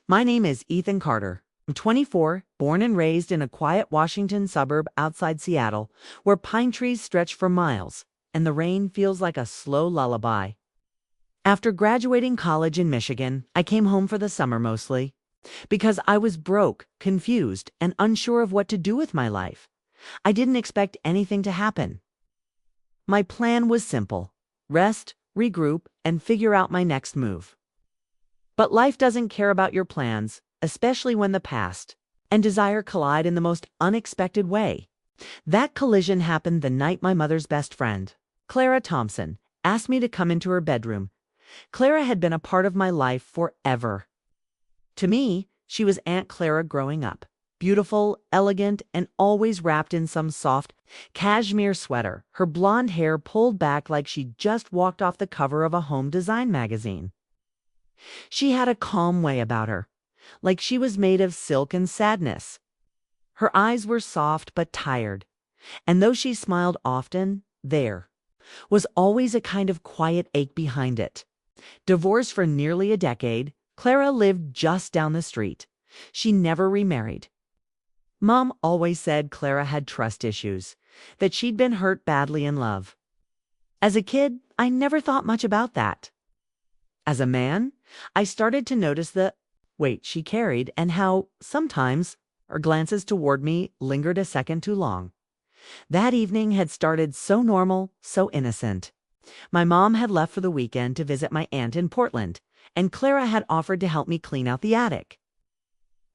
My name is Ethan Carter. I'm 24, born and raised in a quiet Washington suburb outside Seattle, where pine trees stretch for miles and the rain feels like a slow lullaby. After graduating college in Michigan, I came home for the summer mostly because I was broke, confused, and unsure of what to do with my life. I didn't expect anything to happen. My plan was simple: rest, regroup, and figure out my next move. But life doesn't care about your plans, especially when the past and desire collide in the most unexpected way. That collision happened the night my mother's best friend, Clara Thompson, asked me to come into her bedroom. Clara had been a part of my life forever. To me, she was Aunt Clara growing up, beautiful, elegant, and always wrapped in some soft cashmere sweater, her blonde hair pulled back like she'd just walked off the cover of a home design magazine. She had a calm way about her, like she was made of silk and sadness. Her eyes were soft but tired, and though she smiled often, there was always a kind of quiet ache behind it. Divorced for nearly a decade, Clara lived just down the street. She never remarried. Mom always said Clara had trust issues, that she'd been hurt badly in love. As a kid, I never thought much about that. As a man, I started to notice the weight she carried and how, sometimes, her glances toward me lingered a second too long. That evening had started so normal, so innocent. My mom had left for the weekend to visit my aunt in Portland, and Clara had offered to help me clean out the attic.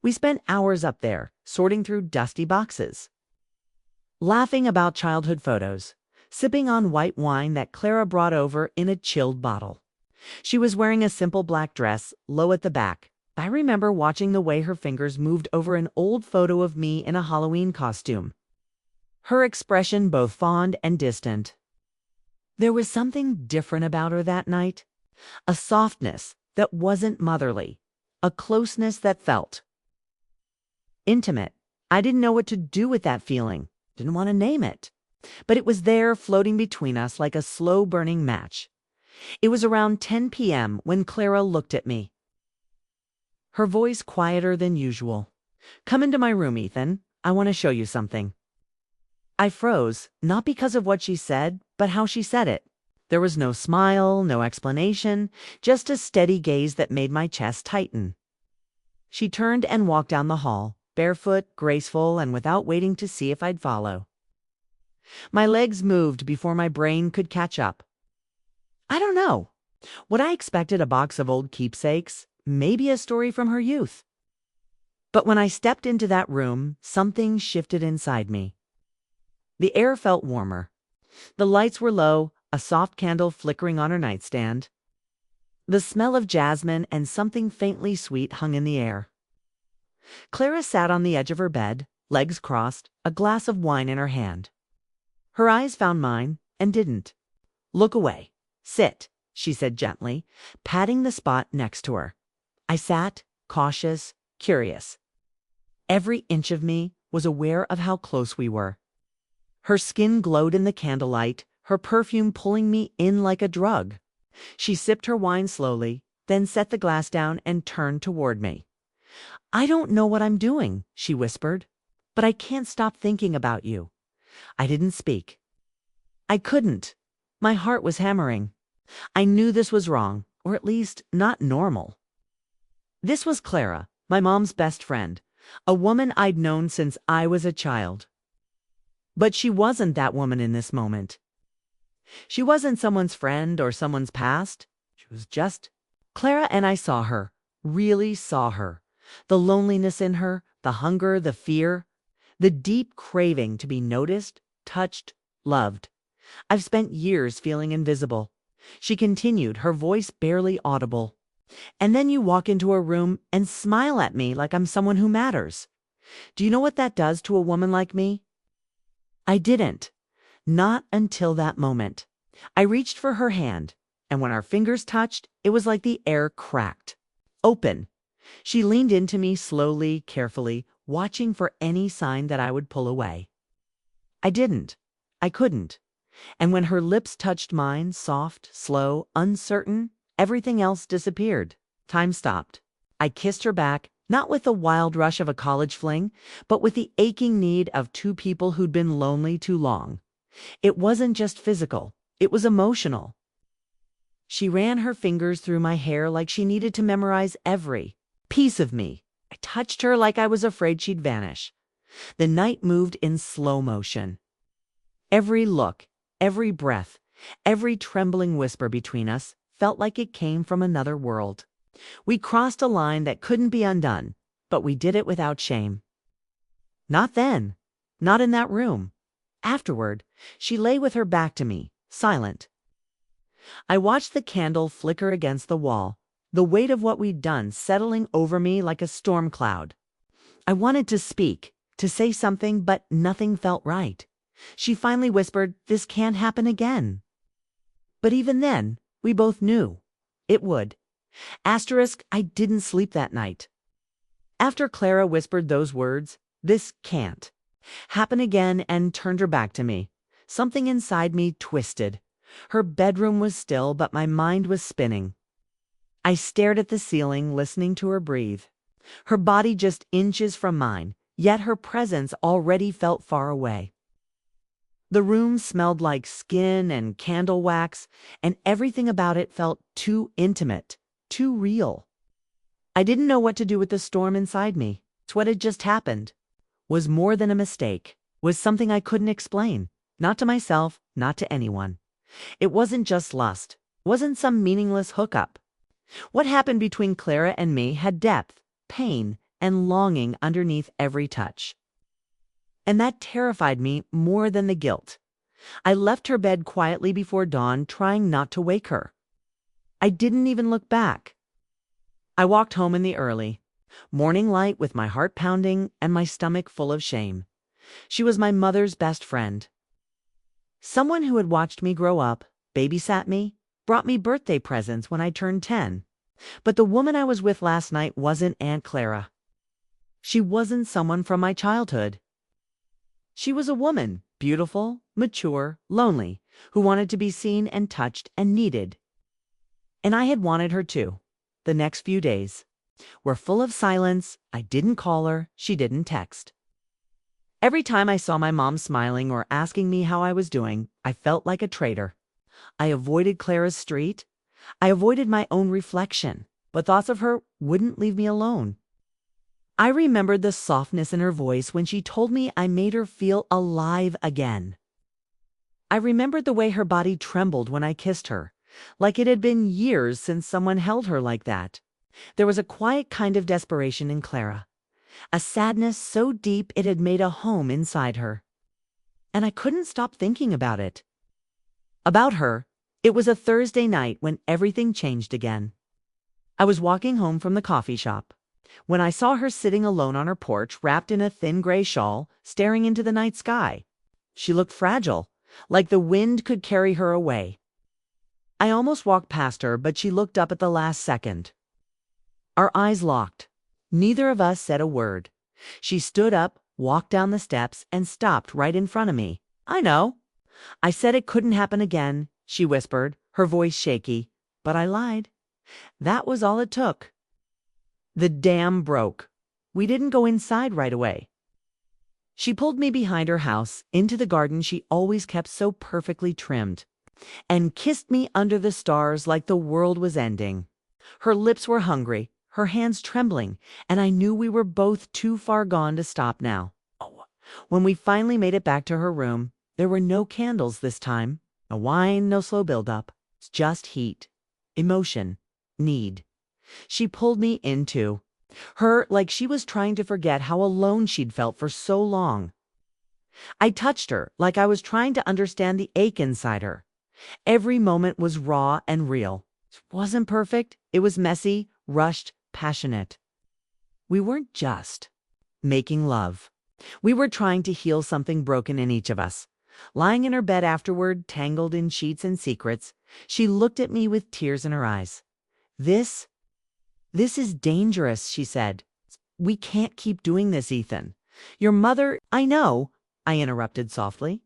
We spent hours up there, sorting through dusty boxes, laughing about childhood photos, sipping on white wine that Clara brought over in a chilled bottle. She was wearing a simple black dress, low at the back. I remember watching the way her fingers moved over an old photo of me in a Halloween costume, her expression both fond and distant. There was something different about her that night, a softness that wasn't motherly, a closeness that felt intimate. I didn't know what to do with that feeling, didn't want to name it, but it was there floating between us like a slow-burning match. It was around 10 p.m. when Clara looked at me, her voice quieter than usual. "Come into my room, Ethan. I want to show you something." I froze, not because of what she said, but how she said it. There was no smile, no explanation, just a steady gaze that made my chest tighten. She turned and walked down the hall, barefoot, graceful, and without waiting to see if I'd follow. My legs moved before my brain could catch up. I don't know. What I expected, a box of old keepsakes, maybe a story from her youth. But when I stepped into that room, something shifted inside me. The air felt warmer. The lights were low, a soft candle flickering on her nightstand. The smell of jasmine and something faintly sweet hung in the air. Clara sat on the edge of her bed, legs crossed, a glass of wine in her hand. Her eyes found mine and didn't. "Look away. Sit," she said gently, patting the spot next to her. I sat, cautious, curious. Every inch of me was aware of how close we were. Her skin glowed in the candlelight, her perfume pulling me in like a drug. She sipped her wine slowly, then set the glass down and turned toward me. "I don't know what I'm doing," she whispered, "but I can't stop thinking about you." I didn't speak. I couldn't. My heart was hammering. I knew this was wrong, or at least not normal. This was Clara, my mom's best friend, a woman I'd known since I was a child. But she wasn't that woman in this moment. She wasn't someone's friend or someone's past. She was just Clara, and I saw her, really saw her. The loneliness in her, the hunger, the fear, the deep craving to be noticed, touched, loved. "I've spent years feeling invisible," she continued, her voice barely audible. "And then you walk into a room and smile at me like I'm someone who matters. Do you know what that does to a woman like me?" I didn't. Not until that moment. I reached for her hand, and when our fingers touched, it was like the air cracked open. She leaned into me slowly, carefully, watching for any sign that I would pull away. I didn't. I couldn't. And when her lips touched mine, soft, slow, uncertain, everything else disappeared. Time stopped. I kissed her back, not with the wild rush of a college fling, but with the aching need of two people who'd been lonely too long. It wasn't just physical, it was emotional. She ran her fingers through my hair like she needed to memorize every piece of me. I touched her like I was afraid she'd vanish. The night moved in slow motion. Every look, every breath, every trembling whisper between us felt like it came from another world. We crossed a line that couldn't be undone, but we did it without shame. Not then. Not in that room. Afterward, she lay with her back to me, silent. I watched the candle flicker against the wall, the weight of what we'd done settling over me like a storm cloud. I wanted to speak, to say something, but nothing felt right. She finally whispered, "This can't happen again." But even then, we both knew. It would. I didn't sleep that night. After Clara whispered those words, "This can't happen again," and turned her back to me, something inside me twisted. Her bedroom was still, but my mind was spinning. I stared at the ceiling, listening to her breathe. Her body just inches from mine, yet her presence already felt far away. The room smelled like skin and candle wax, and everything about it felt too intimate, too real. I didn't know what to do with the storm inside me. It's what had just happened. Was more than a mistake. Was something I couldn't explain. Not to myself, not to anyone. It wasn't just lust. Wasn't some meaningless hookup. What happened between Clara and me had depth, pain, and longing underneath every touch. And that terrified me more than the guilt. I left her bed quietly before dawn, trying not to wake her. I didn't even look back. I walked home in the early morning light with my heart pounding and my stomach full of shame. She was my mother's best friend. Someone who had watched me grow up, babysat me, brought me birthday presents when I turned 10. But the woman I was with last night wasn't Aunt Clara. She wasn't someone from my childhood. She was a woman, beautiful, mature, lonely, who wanted to be seen and touched and needed. And I had wanted her too. The next few days were full of silence. I didn't call her. She didn't text. Every time I saw my mom smiling or asking me how I was doing, I felt like a traitor. I avoided Clara's street. I avoided my own reflection, but thoughts of her wouldn't leave me alone. I remembered the softness in her voice when she told me I made her feel alive again. I remembered the way her body trembled when I kissed her, like it had been years since someone held her like that. There was a quiet kind of desperation in Clara, a sadness so deep it had made a home inside her. And I couldn't stop thinking about it. About her. It was a Thursday night when everything changed again. I was walking home from the coffee shop when I saw her sitting alone on her porch, wrapped in a thin gray shawl, staring into the night sky. She looked fragile, like the wind could carry her away. I almost walked past her, but she looked up at the last second. Our eyes locked. Neither of us said a word. She stood up, walked down the steps, and stopped right in front of me. "I know. I said it couldn't happen again," she whispered, her voice shaky, but I lied. That was all it took. The dam broke. We didn't go inside right away. She pulled me behind her house, into the garden she always kept so perfectly trimmed, and kissed me under the stars like the world was ending. Her lips were hungry, her hands trembling, and I knew we were both too far gone to stop now. When we finally made it back to her room, there were no candles this time. No wine, no slow buildup. Just heat, emotion, need. She pulled me in too. Her like she was trying to forget how alone she'd felt for so long. I touched her like I was trying to understand the ache inside her. Every moment was raw and real. It wasn't perfect. It was messy, rushed, passionate. We weren't just making love. We were trying to heal something broken in each of us. Lying in her bed afterward, tangled in sheets and secrets, she looked at me with tears in her eyes. This is dangerous," she said. "We can't keep doing this, Ethan. Your mother—" "I know," I interrupted softly,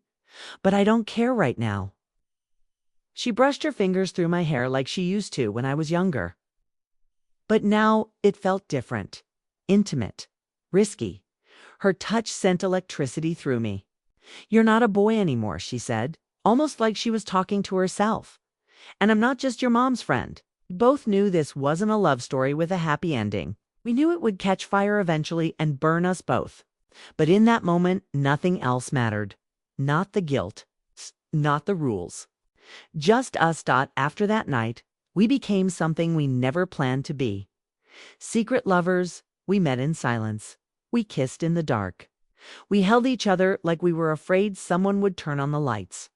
"but I don't care right now." She brushed her fingers through my hair like she used to when I was younger. But now it felt different, intimate, risky. Her touch sent electricity through me. "You're not a boy anymore," she said, almost like she was talking to herself. "And I'm not just your mom's friend." We both knew this wasn't a love story with a happy ending. We knew it would catch fire eventually and burn us both. But in that moment, nothing else mattered. Not the guilt, not the rules. Just us. After that night, we became something we never planned to be. Secret lovers, we met in silence. We kissed in the dark. We held each other like we were afraid someone would turn on the lights.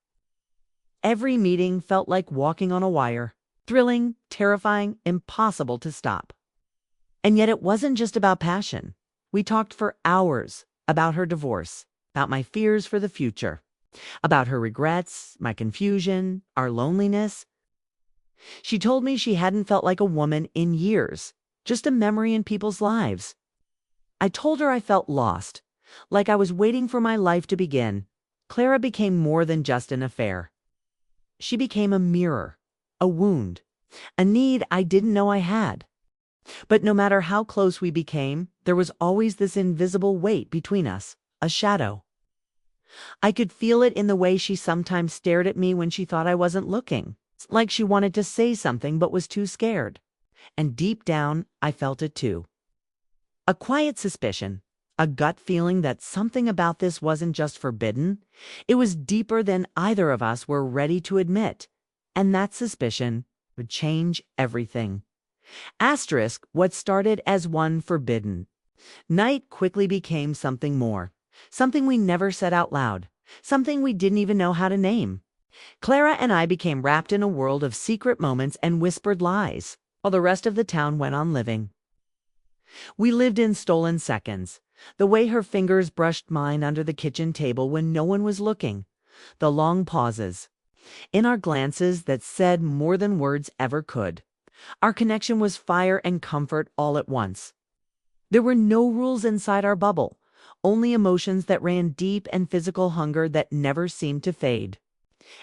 Every meeting felt like walking on a wire. Thrilling, terrifying, impossible to stop. And yet it wasn't just about passion. We talked for hours about her divorce, about my fears for the future, about her regrets, my confusion, our loneliness. She told me she hadn't felt like a woman in years, just a memory in people's lives. I told her I felt lost, like I was waiting for my life to begin. Clara became more than just an affair. She became a mirror, a wound, a need I didn't know I had. But no matter how close we became, there was always this invisible weight between us, a shadow. I could feel it in the way she sometimes stared at me when she thought I wasn't looking, like she wanted to say something but was too scared. And deep down, I felt it too. A quiet suspicion, a gut feeling that something about this wasn't just forbidden, it was deeper than either of us were ready to admit. And that suspicion would change everything. Asterisk, what started as one forbidden night quickly became something more, something we never said out loud, something we didn't even know how to name. Clara and I became wrapped in a world of secret moments and whispered lies, while the rest of the town went on living. We lived in stolen seconds, the way her fingers brushed mine under the kitchen table when no one was looking, the long pauses, in our glances that said more than words ever could. Our connection was fire and comfort all at once. There were no rules inside our bubble, only emotions that ran deep and physical hunger that never seemed to fade.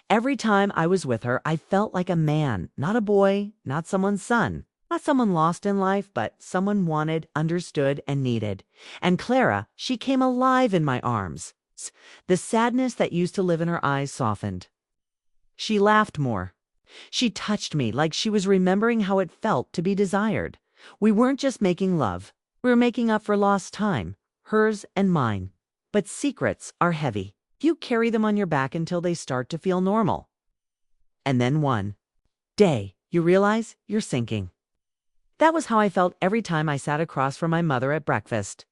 Every time I was with her, I felt like a man, not a boy, not someone's son, not someone lost in life, but someone wanted, understood, and needed. And Clara, she came alive in my arms. The sadness that used to live in her eyes softened. She laughed more. She touched me like she was remembering how it felt to be desired. We weren't just making love. We were making up for lost time, hers and mine. But secrets are heavy. You carry them on your back until they start to feel normal. And then one day, you realize you're sinking. That was how I felt every time I sat across from my mother at breakfast.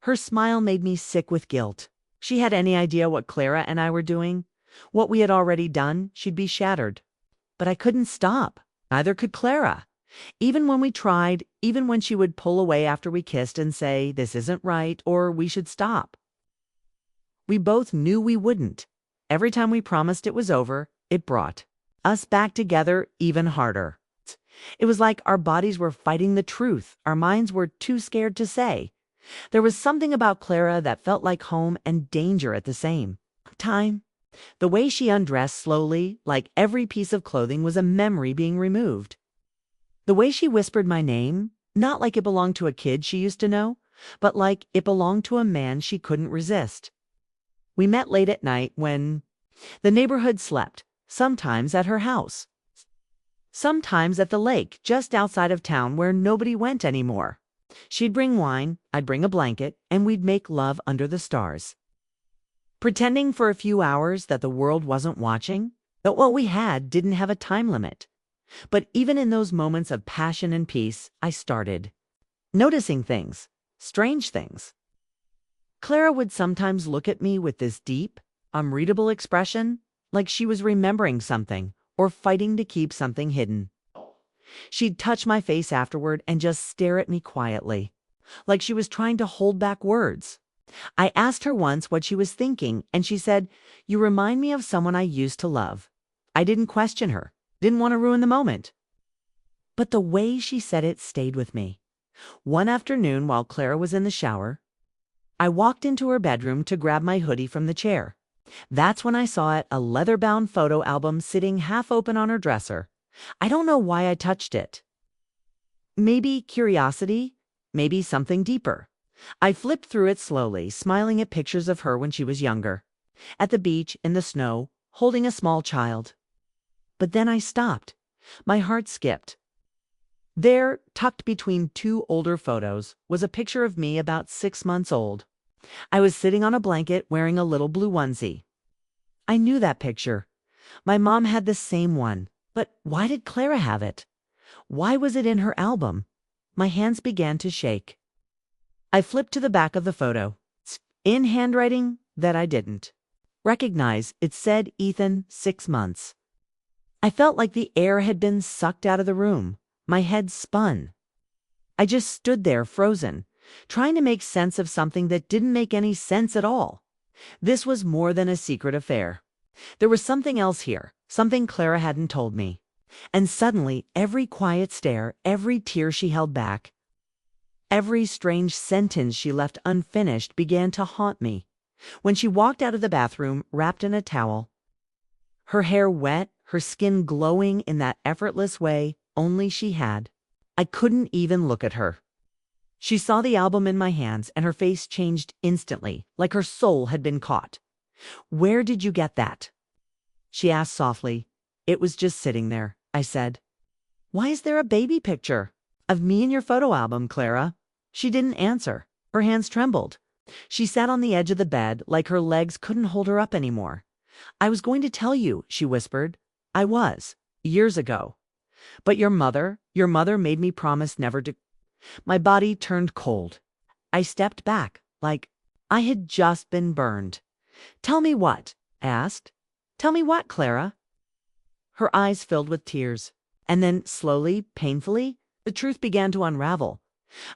Her smile made me sick with guilt. She had any idea what Clara and I were doing? What we had already done, she'd be shattered. But I couldn't stop. Neither could Clara. Even when we tried, even when she would pull away after we kissed and say, "This isn't right," or "We should stop." We both knew we wouldn't. Every time we promised it was over, it brought us back together even harder. It was like our bodies were fighting the truth our minds were too scared to say. There was something about Clara that felt like home and danger at the same time. The way she undressed slowly, like every piece of clothing was a memory being removed. The way she whispered my name, not like it belonged to a kid she used to know, but like it belonged to a man she couldn't resist. We met late at night when the neighborhood slept, sometimes at her house, sometimes at the lake just outside of town where nobody went anymore. She'd bring wine, I'd bring a blanket, and we'd make love under the stars, pretending for a few hours that the world wasn't watching, that what we had didn't have a time limit. But even in those moments of passion and peace, I started noticing things, strange things. Clara would sometimes look at me with this deep, unreadable expression, like she was remembering something or fighting to keep something hidden. She'd touch my face afterward and just stare at me quietly, like she was trying to hold back words. I asked her once what she was thinking, and she said, "You remind me of someone I used to love." I didn't question her, didn't want to ruin the moment. But the way she said it stayed with me. One afternoon while Clara was in the shower, I walked into her bedroom to grab my hoodie from the chair. That's when I saw it, a leather-bound photo album sitting half open on her dresser. I don't know why I touched it. Maybe curiosity, maybe something deeper. I flipped through it slowly, smiling at pictures of her when she was younger, at the beach, in the snow, holding a small child. But then I stopped. My heart skipped. There, tucked between two older photos, was a picture of me about 6 months old. I was sitting on a blanket wearing a little blue onesie. I knew that picture. My mom had the same one. But why did Clara have it? Why was it in her album? My hands began to shake. I flipped to the back of the photo. In handwriting that I didn't recognize, it said Ethan, 6 months. I felt like the air had been sucked out of the room. My head spun. I just stood there frozen, trying to make sense of something that didn't make any sense at all. This was more than a secret affair. There was something else here, something Clara hadn't told me. And suddenly, every quiet stare, every tear she held back, every strange sentence she left unfinished began to haunt me. When she walked out of the bathroom, wrapped in a towel, her hair wet, her skin glowing in that effortless way only she had, I couldn't even look at her. She saw the album in my hands, and her face changed instantly, like her soul had been caught. "Where did you get that?" she asked softly. "It was just sitting there," I said. "Why is there a baby picture of me in your photo album, Clara?" She didn't answer. Her hands trembled. She sat on the edge of the bed like her legs couldn't hold her up anymore. "I was going to tell you," she whispered. "I was, years ago. But your mother made me promise never to." My body turned cold. I stepped back, like I had just been burned. "Tell me what?" I asked. "Tell me what, Clara?" Her eyes filled with tears. And then, slowly, painfully, the truth began to unravel.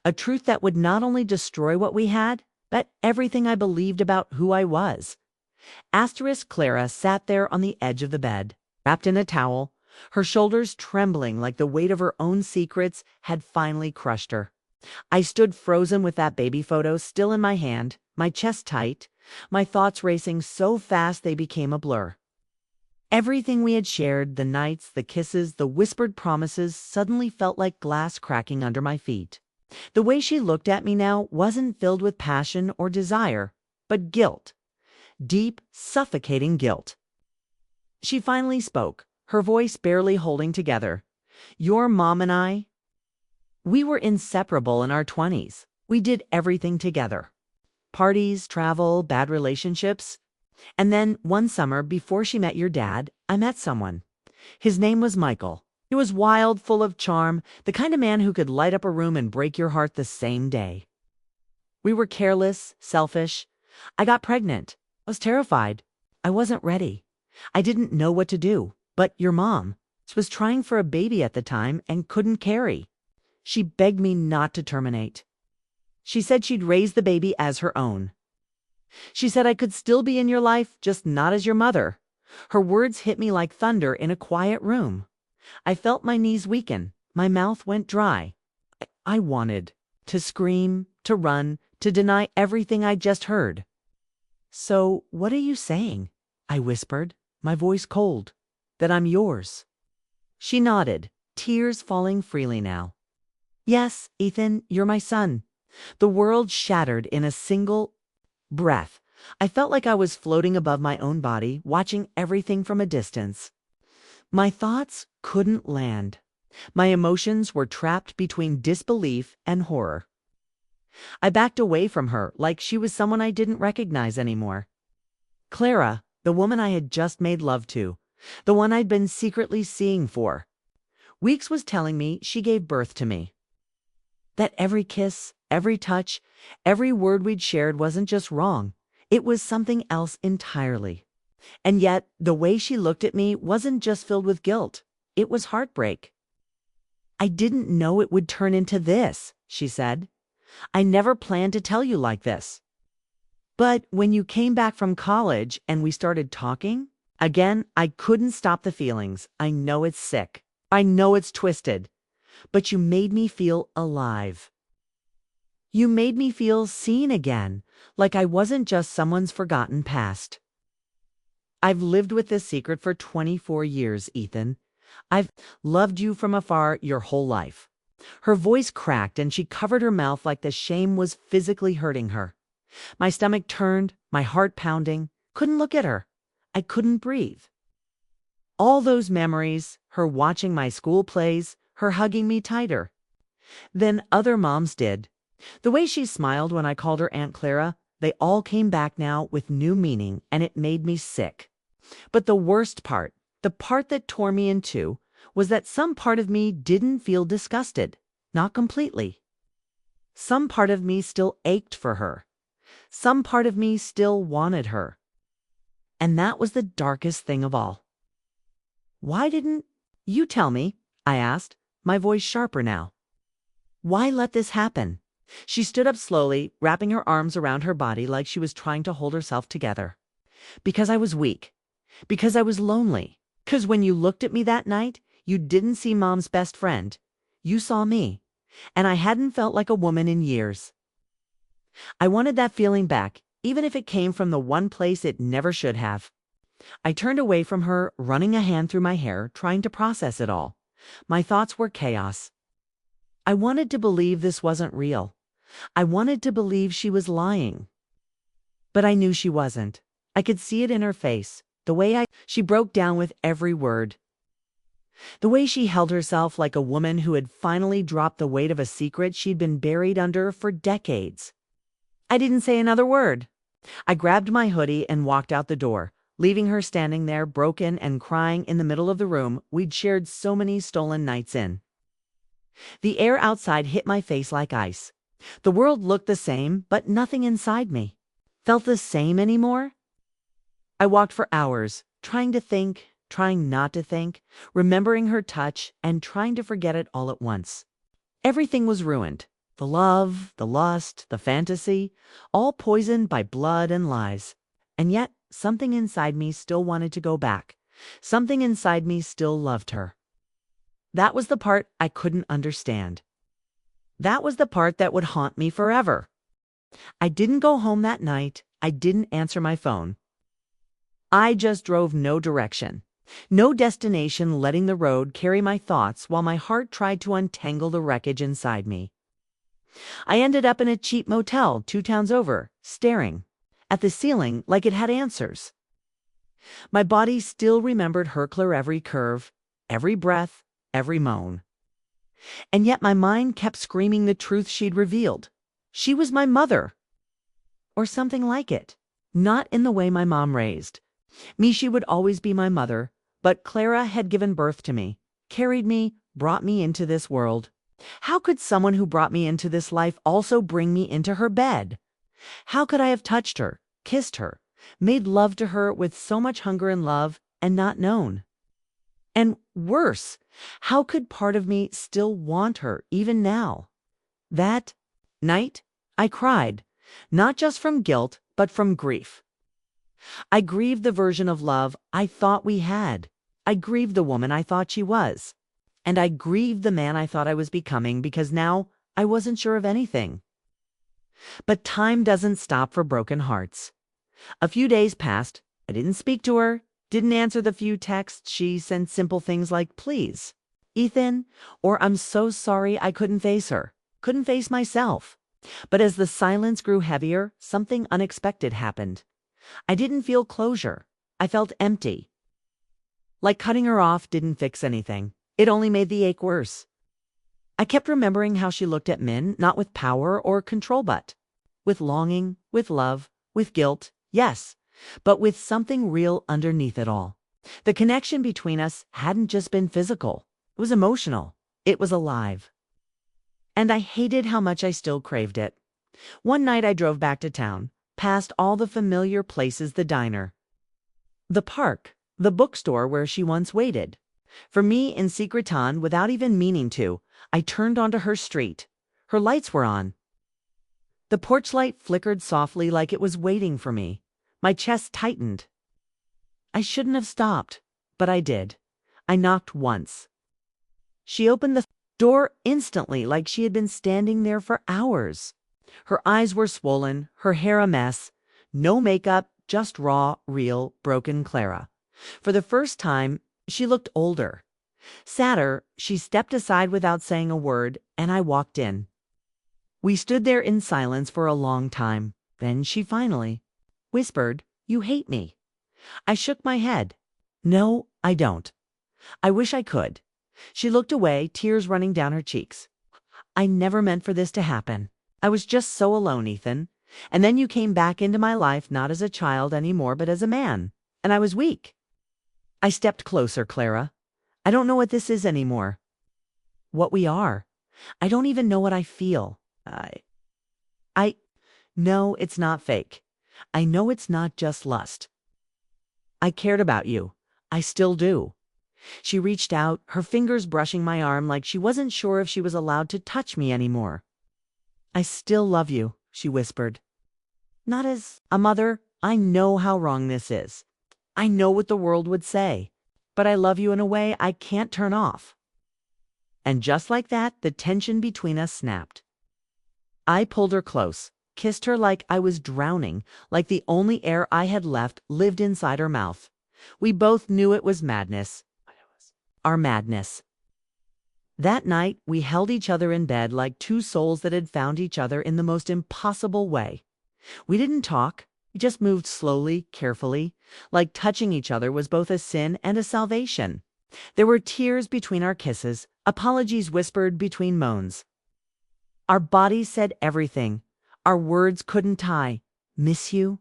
A truth that would not only destroy what we had, but everything I believed about who I was. Asterisk Clara sat there on the edge of the bed, wrapped in a towel, her shoulders trembling like the weight of her own secrets had finally crushed her. I stood frozen with that baby photo still in my hand, my chest tight, my thoughts racing so fast they became a blur. Everything we had shared, the nights, the kisses, the whispered promises, suddenly felt like glass cracking under my feet. The way she looked at me now wasn't filled with passion or desire, but guilt. Deep, suffocating guilt. She finally spoke, her voice barely holding together. "Your mom and I, we were inseparable in our 20s. We did everything together. Parties, travel, bad relationships. And then one summer before she met your dad, I met someone. His name was Michael. He was wild, full of charm, the kind of man who could light up a room and break your heart the same day. We were careless, selfish. I got pregnant. I was terrified. I wasn't ready. I didn't know what to do. But your mom was trying for a baby at the time and couldn't carry. She begged me not to terminate. She said she'd raise the baby as her own. She said I could still be in your life, just not as your mother." Her words hit me like thunder in a quiet room. I felt my knees weaken. My mouth went dry. I wanted to scream, to run, to deny everything I'd just heard. "So what are you saying?" I whispered, my voice cold. "That I'm yours." She nodded, tears falling freely now. "Yes, Ethan, you're my son." The world shattered in a single breath. I felt like I was floating above my own body, watching everything from a distance. My thoughts couldn't land. My emotions were trapped between disbelief and horror. I backed away from her like she was someone I didn't recognize anymore. Clara, the woman I had just made love to, the one I'd been secretly seeing for. Weeks was telling me she gave birth to me. That every kiss, every touch, every word we'd shared wasn't just wrong. It was something else entirely. And yet, the way she looked at me wasn't just filled with guilt. It was heartbreak. "I didn't know it would turn into this," she said. "I never planned to tell you like this. But when you came back from college and we started talking, again, I couldn't stop the feelings. I know it's sick. I know it's twisted. But you made me feel alive. You made me feel seen again, like I wasn't just someone's forgotten past." I've lived with this secret for 24 years, Ethan. I've loved you from afar your whole life. Her voice cracked and she covered her mouth like the shame was physically hurting her. My stomach turned, my heart pounding. Couldn't look at her. I couldn't breathe. All those memories, her watching my school plays, her hugging me tighter than other moms did. The way she smiled when I called her Aunt Clara, they all came back now with new meaning, and it made me sick. But the worst part, the part that tore me in two, was that some part of me didn't feel disgusted. Not completely. Some part of me still ached for her. Some part of me still wanted her. And that was the darkest thing of all. Why didn't you tell me? I asked, my voice sharper now. Why let this happen? She stood up slowly, wrapping her arms around her body like she was trying to hold herself together. Because I was weak. Because I was lonely. Because when you looked at me that night, you didn't see Mom's best friend. You saw me. And I hadn't felt like a woman in years. I wanted that feeling back, even if it came from the one place it never should have. I turned away from her, running a hand through my hair, trying to process it all. My thoughts were chaos. I wanted to believe this wasn't real. I wanted to believe she was lying. But I knew she wasn't. I could see it in her face, she broke down with every word. The way she held herself like a woman who had finally dropped the weight of a secret she'd been buried under for decades. I didn't say another word. I grabbed my hoodie and walked out the door, leaving her standing there broken and crying in the middle of the room we'd shared so many stolen nights in. The air outside hit my face like ice. The world looked the same, but nothing inside me felt the same anymore. I walked for hours, trying to think, trying not to think, remembering her touch, and trying to forget it all at once. Everything was ruined. The love, the lust, the fantasy, all poisoned by blood and lies. And yet, something inside me still wanted to go back. Something inside me still loved her. That was the part I couldn't understand. That was the part that would haunt me forever. I didn't go home that night. I didn't answer my phone. I just drove no direction. No destination, letting the road carry my thoughts while my heart tried to untangle the wreckage inside me. I ended up in a cheap motel 2 towns over, staring at the ceiling like it had answers. My body still remembered her every curve, every breath, every moan. And yet my mind kept screaming the truth she'd revealed. She was my mother. Or something like it. Not in the way my mom raised me. She would always be my mother, but Clara had given birth to me, carried me, brought me into this world. How could someone who brought me into this life also bring me into her bed? How could I have touched her, kissed her, made love to her with so much hunger and love and not known? And worse, how could part of me still want her even now? That night, I cried, not just from guilt, but from grief. I grieved the version of love I thought we had. I grieved the woman I thought she was. And I grieved the man I thought I was becoming because now I wasn't sure of anything. But time doesn't stop for broken hearts. A few days passed. I didn't speak to her, didn't answer the few texts she sent, simple things like, please, Ethan, or I'm so sorry I couldn't face her, couldn't face myself. But as the silence grew heavier, something unexpected happened. I didn't feel closure. I felt empty. Like cutting her off didn't fix anything. It only made the ache worse. I kept remembering how she looked at Min, not with power or control, but with longing, with love, with guilt, yes, but with something real underneath it all. The connection between us hadn't just been physical. It was emotional. It was alive. And I hated how much I still craved it. One night I drove back to town, past all the familiar places, the diner, the park, the bookstore where she once waited. For me, in Secretan, without even meaning to, I turned onto her street. Her lights were on. The porch light flickered softly like it was waiting for me. My chest tightened. I shouldn't have stopped, but I did. I knocked once. She opened the door instantly, like she had been standing there for hours. Her eyes were swollen, her hair a mess. No makeup, just raw, real, broken Clara. For the first time, she looked older. Sadder, she stepped aside without saying a word, and I walked in. We stood there in silence for a long time. Then she finally whispered, "You hate me." I shook my head. "No, I don't. I wish I could." She looked away, tears running down her cheeks. "I never meant for this to happen. I was just so alone, Ethan. And then you came back into my life not as a child anymore, but as a man. And I was weak." I stepped closer, Clara. "I don't know what this is anymore. What we are. I don't even know what I feel. I know it's not fake. I know it's not just lust. I cared about you. I still do." She reached out, her fingers brushing my arm like she wasn't sure if she was allowed to touch me anymore. "I still love you," she whispered. "Not as a mother. I know how wrong this is. I know what the world would say. But I love you in a way I can't turn off." And just like that, the tension between us snapped. I pulled her close, kissed her like I was drowning, like the only air I had left lived inside her mouth. We both knew it was madness. Our madness. That night, we held each other in bed like two souls that had found each other in the most impossible way. We didn't talk. We just moved slowly, carefully, like touching each other was both a sin and a salvation. There were tears between our kisses, apologies whispered between moans. Our bodies said everything. Our words couldn't tie. "Miss you.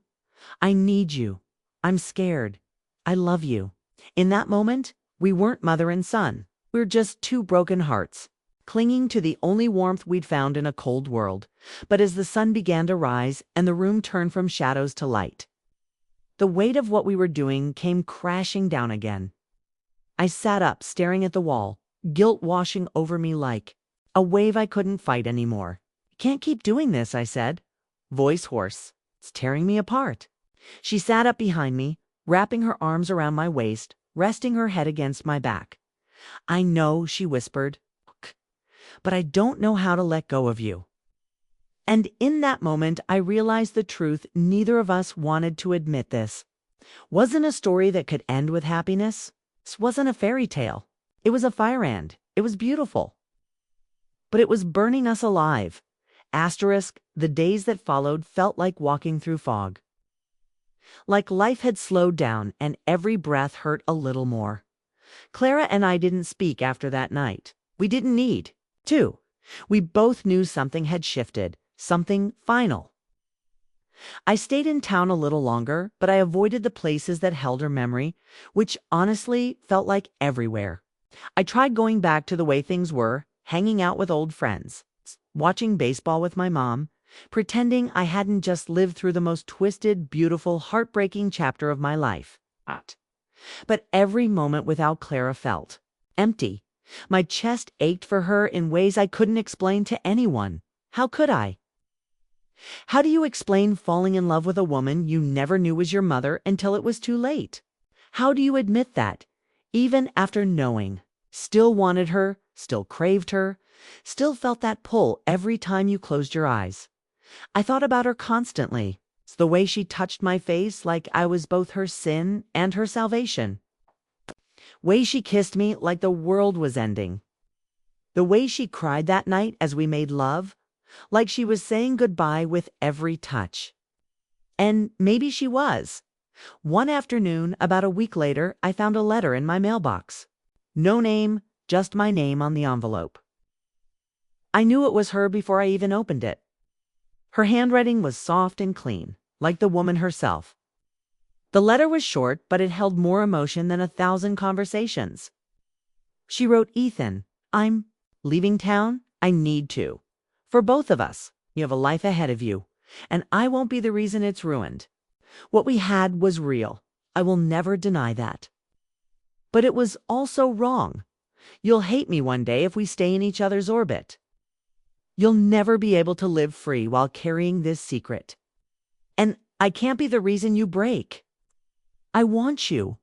I need you. I'm scared. I love you." In that moment, we weren't mother and son. We were just two broken hearts, clinging to the only warmth we'd found in a cold world. But as the sun began to rise and the room turned from shadows to light, the weight of what we were doing came crashing down again. I sat up, staring at the wall, guilt washing over me like a wave I couldn't fight anymore. "Can't keep doing this," I said, voice hoarse. "It's tearing me apart." She sat up behind me, wrapping her arms around my waist, resting her head against my back. "I know," she whispered, "but I don't know how to let go of you." And in that moment, I realized the truth neither of us wanted to admit. This wasn't a story that could end with happiness. This wasn't a fairy tale. It was a fire ant. It was beautiful. But it was burning us alive. Asterisk, the days that followed felt like walking through fog. Like life had slowed down and every breath hurt a little more. Clara and I didn't speak after that night. We didn't need to. We both knew something had shifted, something final. I stayed in town a little longer, but I avoided the places that held her memory, which honestly felt like everywhere. I tried going back to the way things were, hanging out with old friends, watching baseball with my mom, pretending I hadn't just lived through the most twisted, beautiful, heartbreaking chapter of my life. But every moment without Clara felt empty. My chest ached for her in ways I couldn't explain to anyone. How could I? How do you explain falling in love with a woman you never knew was your mother until it was too late? How do you admit that, even after knowing, still wanted her, still craved her, still felt that pull every time you closed your eyes? I thought about her constantly. It's the way she touched my face like I was both her sin and her salvation. Way she kissed me like the world was ending. The way she cried that night as we made love, like she was saying goodbye with every touch. And maybe she was. One afternoon, about a week later, I found a letter in my mailbox. No name, just my name on the envelope. I knew it was her before I even opened it. Her handwriting was soft and clean, like the woman herself. The letter was short, but it held more emotion than 1,000 conversations. She wrote, "Ethan, I'm leaving town. I need to. For both of us, you have a life ahead of you, and I won't be the reason it's ruined. What we had was real. I will never deny that. But it was also wrong. You'll hate me one day if we stay in each other's orbit. You'll never be able to live free while carrying this secret. And I can't be the reason you break. I want you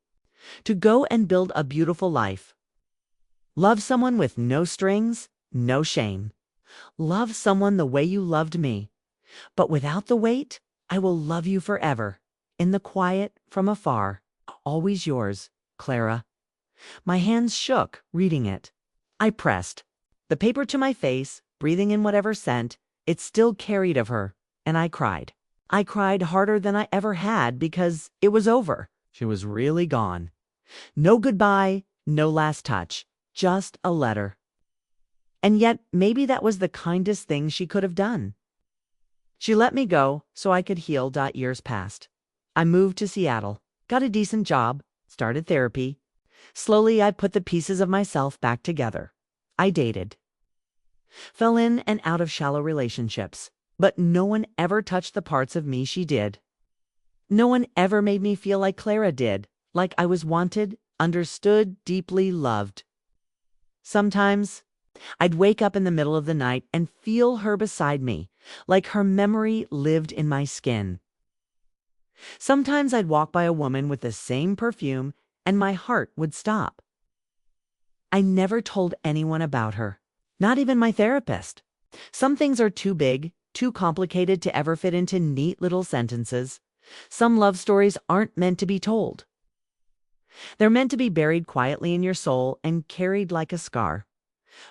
to go and build a beautiful life. Love someone with no strings, no shame. Love someone the way you loved me. But without the weight, I will love you forever. In the quiet, from afar. Always yours, Clara." My hands shook, reading it. I pressed the paper to my face, breathing in whatever scent it still carried of her, and I cried. I cried harder than I ever had because it was over. She was really gone. No goodbye, no last touch, just a letter. And yet, maybe that was the kindest thing she could have done. She let me go so I could heal. Years passed. I moved to Seattle, got a decent job, started therapy. Slowly, I put the pieces of myself back together. I dated. Fell in and out of shallow relationships, but no one ever touched the parts of me she did. No one ever made me feel like Clara did, like I was wanted, understood, deeply loved. Sometimes, I'd wake up in the middle of the night and feel her beside me, like her memory lived in my skin. Sometimes I'd walk by a woman with the same perfume and my heart would stop. I never told anyone about her, not even my therapist. Some things are too big, too complicated to ever fit into neat little sentences. Some love stories aren't meant to be told. They're meant to be buried quietly in your soul and carried like a scar.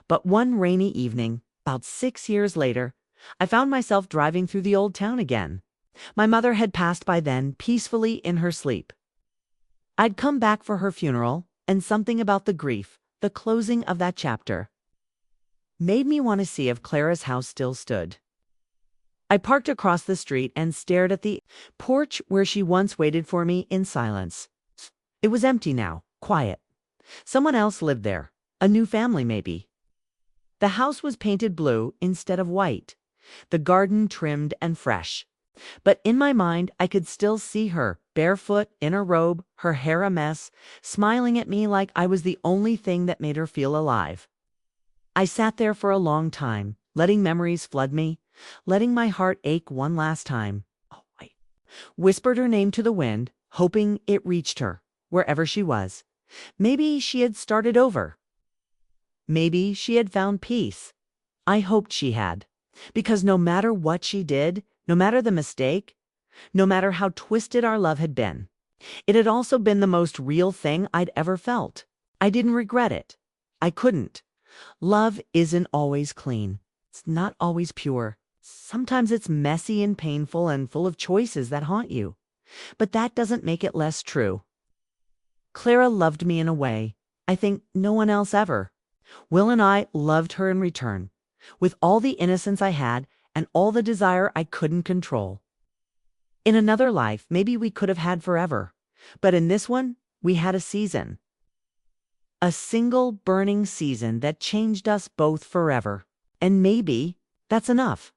But one rainy evening, about 6 years later, I found myself driving through the old town again. My mother had passed by then, peacefully in her sleep. I'd come back for her funeral, and something about the grief, the closing of that chapter, made me want to see if Clara's house still stood. I parked across the street and stared at the porch where she once waited for me in silence. It was empty now, quiet. Someone else lived there, a new family maybe. The house was painted blue instead of white, the garden trimmed and fresh. But in my mind, I could still see her, barefoot, in a robe, her hair a mess, smiling at me like I was the only thing that made her feel alive. I sat there for a long time, letting memories flood me, letting my heart ache one last time. I whispered her name to the wind, hoping it reached her, wherever she was. Maybe she had started over. Maybe she had found peace. I hoped she had, because no matter what she did, no matter the mistake, no matter how twisted our love had been, it had also been the most real thing I'd ever felt. I didn't regret it. I couldn't. Love isn't always clean. It's not always pure. Sometimes it's messy and painful and full of choices that haunt you. But that doesn't make it less true. Clara loved me in a way I think no one else ever. Will and I loved her in return, with all the innocence I had and all the desire I couldn't control. In another life, maybe we could have had forever. But in this one, we had a season. A single burning season that changed us both forever. And maybe that's enough.